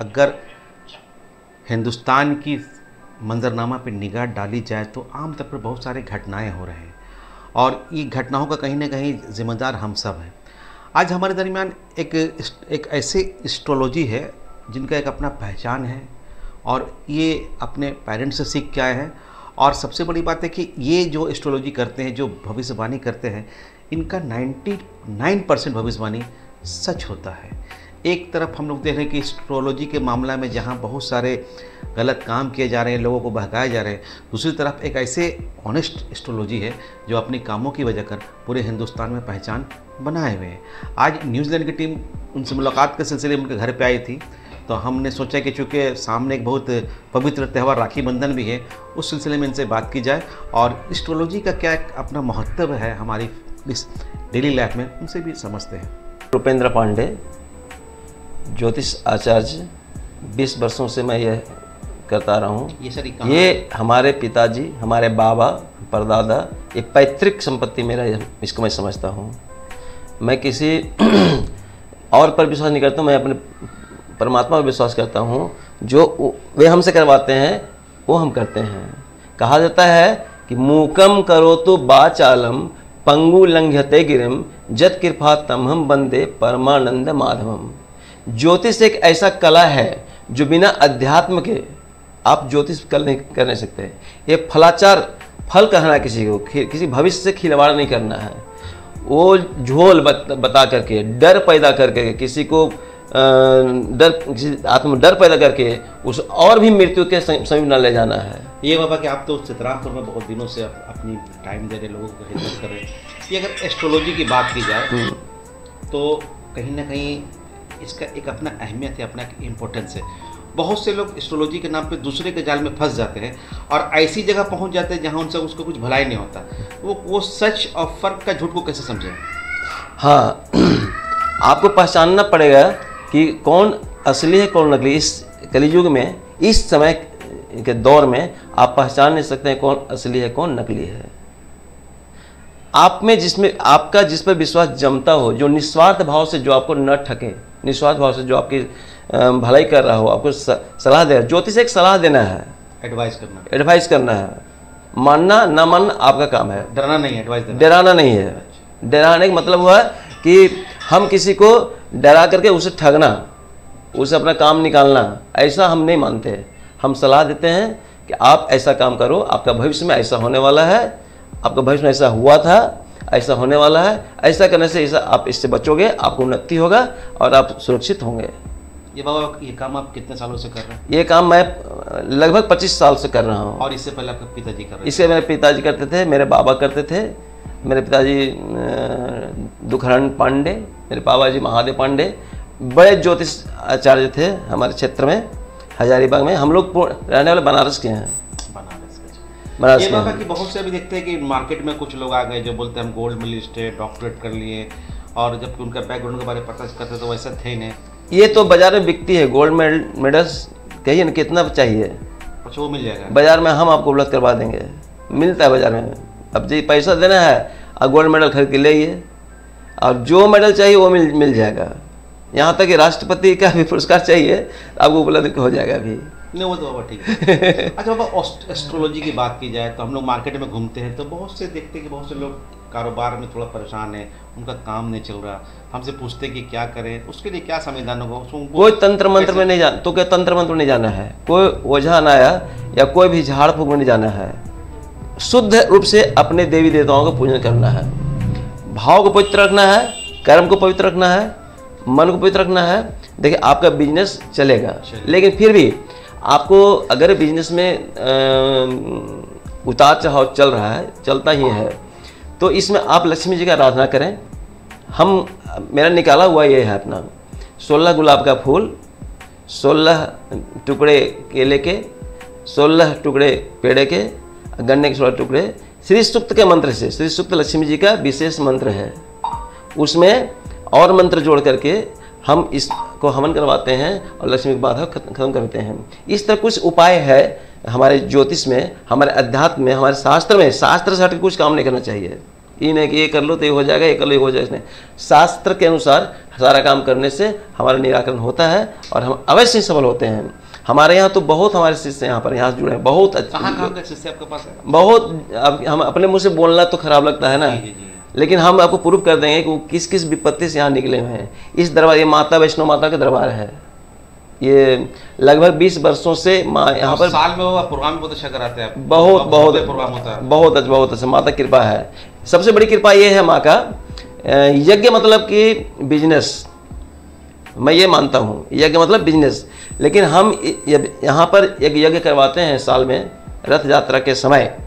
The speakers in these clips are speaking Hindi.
अगर हिंदुस्तान की मंजरनामा पर निगाह डाली जाए तो आमतौर पर बहुत सारे घटनाएं हो रहे हैं और ये घटनाओं का कहीं ना कहीं जिम्मेदार हम सब हैं। आज हमारे दरमियान एक ऐसे एस्ट्रोलॉजी है जिनका एक अपना पहचान है और ये अपने पेरेंट्स से सीख के आए हैं। और सबसे बड़ी बात है कि ये जो एस्ट्रोलॉजी करते हैं, जो भविष्यवाणी करते हैं, इनका 99% भविष्यवाणी सच होता है। एक तरफ हम लोग देख रहे हैं कि एस्ट्रोलॉजी के मामला में जहाँ बहुत सारे गलत काम किए जा रहे हैं, लोगों को बहकाए जा रहे हैं, दूसरी तरफ एक ऐसे ऑनेस्ट एस्ट्रोलॉजी है जो अपने कामों की वजह कर पूरे हिंदुस्तान में पहचान बनाए हुए हैं। आज न्यूजीलैंड की टीम उनसे मुलाकात के सिलसिले में उनके घर पे आई थी, तो हमने सोचा कि चूँकि सामने एक बहुत पवित्र त्यौहार राखी बंधन भी है, उस सिलसिले में इनसे बात की जाए और एस्ट्रोलॉजी का क्या एक अपना महत्व है हमारी इस डेली लाइफ में, उनसे भी समझते हैं। रुपेंद्र पांडे, ज्योतिष आचार्य, 20 वर्षों से मैं यह करता रहा हूँ। ये हमारे पिताजी, हमारे बाबा, परदादा, ये पैतृक संपत्ति मेरा, इसको मैं समझता हूँ। मैं किसी और पर विश्वास नहीं करता हूँ, मैं अपने परमात्मा पर विश्वास करता हूँ। जो वे हमसे करवाते हैं वो हम करते हैं। कहा जाता है कि मूकम करो तो बाचालम पंगु लंघ्यते गिरिम जत कृपा तमहम बंदे परमानंद माधवम। ज्योतिष एक ऐसा कला है जो बिना अध्यात्म के आप ज्योतिष कर नहीं सकते। ये फलाचार फल कहना किसी को, किसी भविष्य से खिलवाड़ नहीं करना है। वो झोल बता करके, डर पैदा करके, किसी को किसी आत्म डर पैदा करके उस और भी मृत्यु के समीप न ले जाना है। ये बाबा कि आप तो चित्रापुर में बहुत दिनों से अपनी टाइम दे रहे, लोगों को हिदायत कर रहे हैं। ये अगर एस्ट्रोलॉजी की बात की जाए तो कहीं ना कहीं इसका एक अपना अहमियत है, अपना एक इम्पोर्टेंस है। बहुत से लोग एस्ट्रोलॉजी के नाम पे दूसरे के जाल में फंस जाते हैं और ऐसी जगह पहुंच जाते हैं जहां उनसे उसको कुछ भलाई नहीं होता। वो सच और फर्क का झूठ को कैसे समझें? हाँ, आपको पहचानना पड़ेगा कि कौन असली है कौन नकली। इस कलियुग में, इस समय के दौर में आप पहचान नहीं सकते हैं कौन असली है कौन नकली है। आप में जिसमें आपका जिस पर विश्वास जमता हो, जो निस्वार्थ भाव से जो आपको न ठगे, निस्वार्थ भाव से जो आपकी भलाई कर रहा हो, आपको सलाह दे। ज्योतिष एक सलाह देना है, एडवाइस करना है। मानना ना मानना आपका काम है, डराना नहीं है, एडवाइस देना। डराना नहीं है। डराने का मतलब हुआ कि हम किसी को डरा करके उसे ठगना, उसे अपना काम निकालना, ऐसा हम नहीं मानते। हम सलाह देते हैं कि आप ऐसा काम करो, आपका भविष्य में ऐसा होने वाला है, आपका भविष्य में ऐसा हुआ था, ऐसा होने वाला है, ऐसा करने से ऐसा आप इससे बचोगे, आपको उन्नति होगा और आप सुरक्षित होंगे। ये बाबा, ये काम आप कितने सालों से कर रहे हैं? ये काम मैं लगभग 25 साल से कर रहा हूँ। और इससे पहले आपके पिताजी कर रहे थे? इससे मेरे पिताजी करते थे, मेरे बाबा करते थे। मेरे पिताजी दुखहरण पांडे, मेरे पापा जी महादेव पांडे बड़े ज्योतिष आचार्य थे हमारे क्षेत्र में, हजारीबाग में। हम लोग रहने वाले बनारस के हैं। बनारस ये बाबा कि बहुत से अभी देखते हैं कि मार्केट में कुछ लोग आ गए जो बोलते हैं हम गोल्ड मेडलिस्ट है, डॉक्टरेट कर लिए, और जबकि उनका बैकग्राउंड के बारे में पता करते तो वैसा थे नहीं। ये तो बाजार में बिकती है, गोल्ड मेडल्स कहिए ना कितना चाहिए। अच्छा, वो मिल जाएगा बाजार में, हम आपको उपलब्ध करवा देंगे, मिलता है बाजार में। अब जी पैसा देना है और गोल्ड मेडल खरीद के लाइए, और जो मेडल चाहिए वो मिल जाएगा। यहाँ तक कि राष्ट्रपति का भी पुरस्कार चाहिए आपको उपलब्ध हो जाएगा अभी। नहीं, वो तो बाबा ठीक है। अच्छा बाबा, एस्ट्रोलॉजी की बात की जाए तो हम लोग मार्केट में घूमते हैं तो बहुत से देखते हैं कि बहुत से लोग कारोबार में थोड़ा परेशान है, उनका काम नहीं चल रहा, हमसे पूछते हैं कि क्या करें, उसके लिए क्या संविधान होगा? कोई तंत्र मंत्र में नहीं जाना, तो क्या तंत्र मंत्र में नहीं जाना है, कोई ओझा आया या कोई भी झाड़ फूक में नहीं जाना है। शुद्ध रूप से अपने देवी देवताओं का पूजन करना है, भाव को पवित्र रखना है, कर्म को पवित्र रखना है, मन को पवित्र रखना है। देखिए आपका बिजनेस चलेगा, लेकिन फिर भी आपको अगर बिजनेस में उतार चढ़ाव चल रहा है, चलता ही है, तो इसमें आप लक्ष्मी जी का आराधना करें। मेरा निकाला हुआ ये है अपना 16 गुलाब का फूल, 16 टुकड़े केले के, 16 टुकड़े पेड़े के, गन्ने के 16 टुकड़े, श्री सूक्त के मंत्र से। श्री सूक्त लक्ष्मी जी का विशेष मंत्र है, उसमें और मंत्र जोड़ करके हम इसको हवन करवाते हैं और लक्ष्मी की बाधा खत्म करते हैं। इस तरह कुछ उपाय है हमारे ज्योतिष में, हमारे अध्यात्म में, हमारे शास्त्र में। शास्त्र से हटकर कुछ काम नहीं करना चाहिए। ये नहीं कि ये कर लो तो ये हो जाएगा, ये कर लो ये हो जाएगा। नहीं, शास्त्र के अनुसार सारा काम करने से हमारा निराकरण होता है और हम अवश्य सफल होते हैं। हमारे यहाँ तो बहुत हमारे शिष्य यहाँ पर यहाँ जुड़े हैं, बहुत अच्छे। कहाँ के शिष्य आपके पास है? बहुत। अब हम अपने मुँह से बोलना तो खराब लगता है ना, लेकिन हम आपको प्रूव कर देंगे कि वो किस किस विपत्ति से यहाँ निकले हुए हैं। इस दरबार, ये माता वैष्णो माता का दरबार है, ये लगभग 20 वर्षों से माँ यहाँ पर साल में वो प्रोग्राम बहुत अच्छा कराते हैं। बहुत प्रोग्राम होता है, बहुत अच्छा। माता कृपा है। सबसे बड़ी कृपा ये है माँ का, यज्ञ मतलब कि बिजनेस, मैं ये मानता हूँ, यज्ञ मतलब बिजनेस। लेकिन हम यहाँ पर एक यज्ञ करवाते हैं साल में, रथ यात्रा के समय।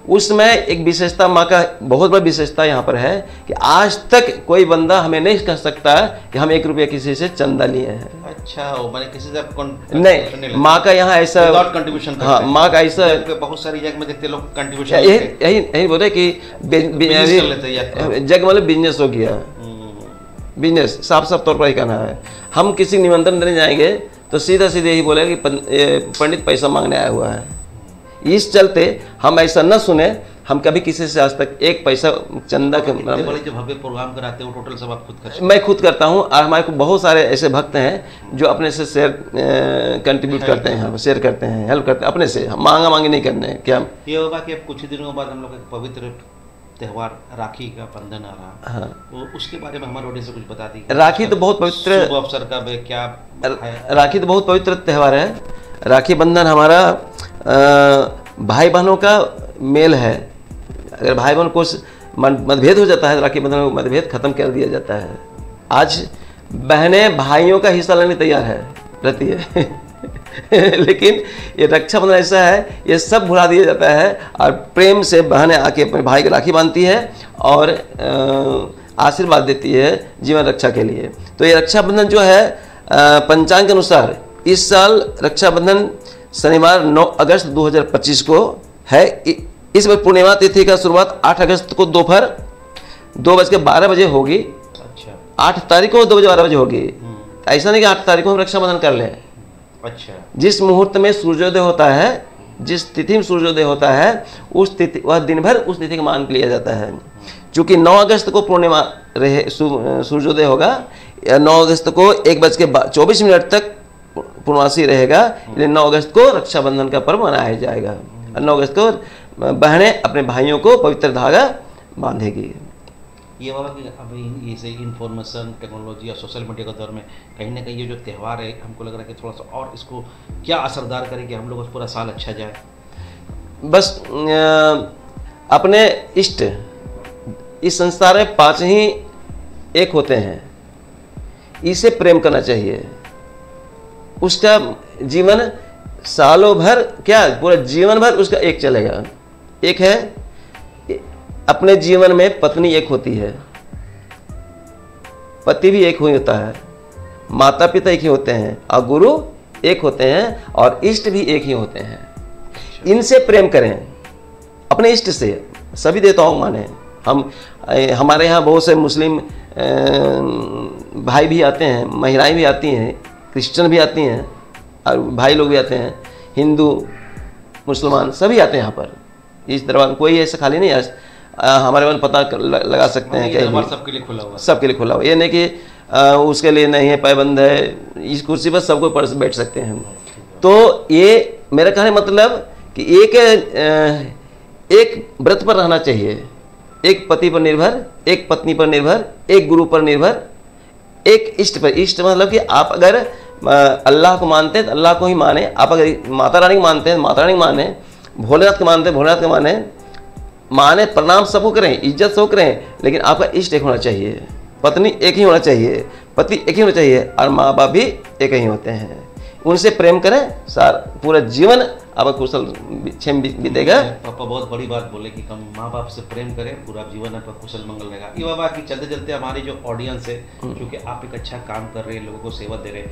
उसमें एक विशेषता माँ का, बहुत बड़ी विशेषता यहाँ पर है कि आज तक कोई बंदा हमें नहीं कह सकता कि हम 1 रुपया किसी से चंदा लिए हैं। अच्छा, मैंने किसी से नहीं, माँ का यहाँ ऐसा कंट्रीब्यूशन। हाँ, माँ का ऐसा बहुत सारी जगह में देखते लोग कंट्रीब्यूशन, यही बोले कि जग मतलब बिजनेस हो गया, बिजनेस साफ तौर पर ही कहना है। हम किसी निमंत्रण देने जाएंगे तो सीधा यही बोलेगा कि पंडित पैसा मांगने आया हुआ है। इस चलते हम ऐसा न सुने, हम कभी किसी से आज तक एक पैसा चंदा के बड़े जो भव्य प्रोग्राम कराते हो टोटल सब आप खुद करते? मैं खुद करता हूँ और हमारे को बहुत सारे ऐसे भक्त हैं जो अपने से शेयर कंट्रीब्यूट करते हैं, शेयर करते हैं, हेल्प करते हैं अपने से, मांगा मांगी नहीं करने। क्या ये होगा कि अब कुछ ही दिनों बाद हम लोग एक पवित्र त्यौहार राखी का बंधन आ रहा है, तो उसके बारे में हमारे ऑडियंस से कुछ बता दी। राखी तो बहुत पवित्र अवसर का क्या है? राखी तो बहुत पवित्र त्यौहार है। राखी बंधन हमारा भाई बहनों का मेल है। अगर भाई बहन को मतभेद हो जाता है तो राखी बंधन में मतभेद खत्म कर दिया जाता है। आज बहनें भाइयों का हिस्सा लेने तैयार रहती है लेकिन ये रक्षाबंधन ऐसा है, ये सब भुला दिया जाता है और प्रेम से बहनें आके अपने भाई की राखी बांधती है और आशीर्वाद देती है जीवन रक्षा के लिए। तो ये रक्षाबंधन जो है पंचांग के अनुसार इस साल रक्षाबंधन शनिवार 9 अगस्त 2025 को है। इस बार पूर्णिमा तिथि का शुरुआत 8 अगस्त को दोपहर 2:12 होगी। अच्छा, 8 तारीख को 2:12 होगी। ऐसा नहीं कि 8 तारीख को हम रक्षाबंधन कर लें। अच्छा, जिस मुहूर्त में सूर्योदय होता है, जिस तिथि में सूर्योदय होता है, उस तिथि वह दिन भर उस तिथि का मान लिया जाता है। चूँकि 9 अगस्त को पूर्णिमा रहे सूर्योदय होगा, 9 अगस्त को 1:24 तक पूर्णमासी रहेगा, इसलिए 9 अगस्त को रक्षाबंधन का पर्व मनाया जाएगा। 9 अगस्त को बहनें अपने भाइयों को पवित्र धागा बांधेगी। ये बाबा कि अभी ये से इंफॉर्मेशन टेक्नोलॉजी और सोशल मीडिया के दौर में कहीं ना कहीं ये जो त्यौहार है, हमको लग रहा है कि थोड़ा सा और इसको क्या असरदार करे कि हम लोग पूरा साल अच्छा जाए। बस अपने इष्ट, इस संसार में 5 ही एक होते हैं, इसे प्रेम करना चाहिए। उसका जीवन सालों भर, क्या पूरा जीवन भर उसका एक चलेगा। एक है अपने जीवन में पत्नी एक होती है, पति भी एक ही होता है, माता पिता एक ही होते हैं और गुरु एक होते हैं और इष्ट भी एक ही होते हैं। इनसे प्रेम करें, अपने इष्ट से। सभी देवताओं माने। हमारे यहाँ बहुत से मुस्लिम भाई भी आते हैं, महिलाएं भी आती हैं, क्रिश्चियन भी आती हैं और भाई लोग भी आते हैं, हिंदू मुसलमान सभी आते हैं यहाँ पर। इस दरबार कोई ऐसा खाली नहीं है। हमारे मन पता लगा सकते हैं कि सबके लिए खुला हुआ, सबके लिए खुला हुआ। ये नहीं कि उसके लिए नहीं है, पाबंद है। इस कुर्सी पर सबको बैठ सकते हैं। तो ये मेरा कहने मतलब कि एक व्रत पर रहना चाहिए। एक पति पर निर्भर, एक पत्नी पर निर्भर, एक गुरु पर निर्भर, एक इष्ट पर। इष्ट मतलब कि आप अगर अल्लाह को मानते हैं तो अल्लाह को ही माने, आप अगर माता रानी को मानते हैं माता रानी को माने, भोलेनाथ को मानते हैं भोलेनाथ को माने, प्रणाम सबको करें, इज्जत सबको करें, लेकिन आपका इष्ट एक होना चाहिए, पत्नी एक ही होना चाहिए, पति एक ही होना चाहिए और माँ बाप भी एक ही होते हैं। उनसे प्रेम करें, पूरा जीवन आपका कुशल क्षेम बीतेगा। पापा बहुत बड़ी बात बोले कि हम माँ बाप से प्रेम करें, पूरा जीवन आपका कुशल मंगल रहेगा। ये बाबा कि चलते चलते हमारी जो ऑडियंस है, क्योंकि आप एक अच्छा काम कर रहे हैं, लोगों को सेवा दे रहे हैं,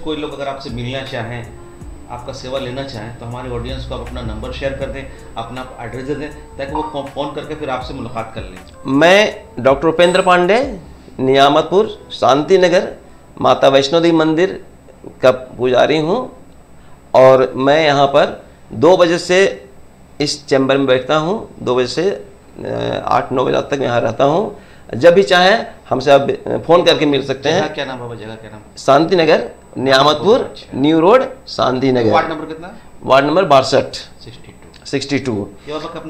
कोई लोग अगर आपसे मिलना चाहें, आपका सेवा लेना चाहें, तो हमारे ऑडियंस को आप अपना नंबर शेयर कर दें, अपना एड्रेस दे दें, ताकि वो फ़ोन करके फिर आपसे मुलाकात कर लें। मैं डॉक्टर उपेंद्र पांडे, नियामतपुर, शांति नगर, माता वैष्णो देवी मंदिर का पुजारी हूँ और मैं यहाँ पर 2 बजे से इस चैम्बर में बैठता हूँ, 2 बजे से 8-9 बजे तक यहाँ रहता हूँ। जब भी चाहें हमसे आप फ़ोन करके मिल सकते हैं। क्या नाम बाबा, जगह क्या नाम? Shanti Nagar, Niyamatpur, new road, Shanti Nagar. Ward number कितना? Ward number 62।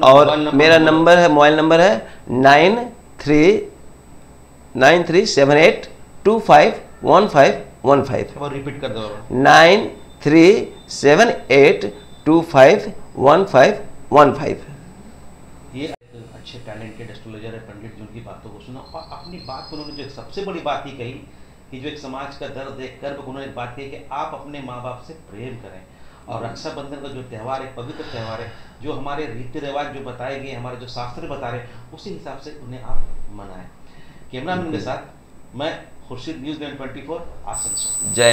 और मेरा नंबर है, मोबाइल नंबर है 9378251515। रिपीट कर दो। 9378251515। ये अच्छे टैलेंटेड एस्ट्रोलॉजर है पंडित, जिनकी बातों को सुना और अपनी बात को उन्होंने जो सबसे बड़ी बात ही कही कि जो एक समाज का दर्द देख कर उन्होंने एक बात कही कि आप अपने माँ बाप से प्रेम करें। और रक्षाबंधन का जो त्यौहार है, पवित्र त्यौहार है, जो हमारे रीति रिवाज जो बताए गए, हमारे जो शास्त्र बता रहे, उसी हिसाब से उन्हें आप मनाएं। कैमरामैन के साथ मैं खुर्शीद, न्यूज़ 24 आसनसोल। जय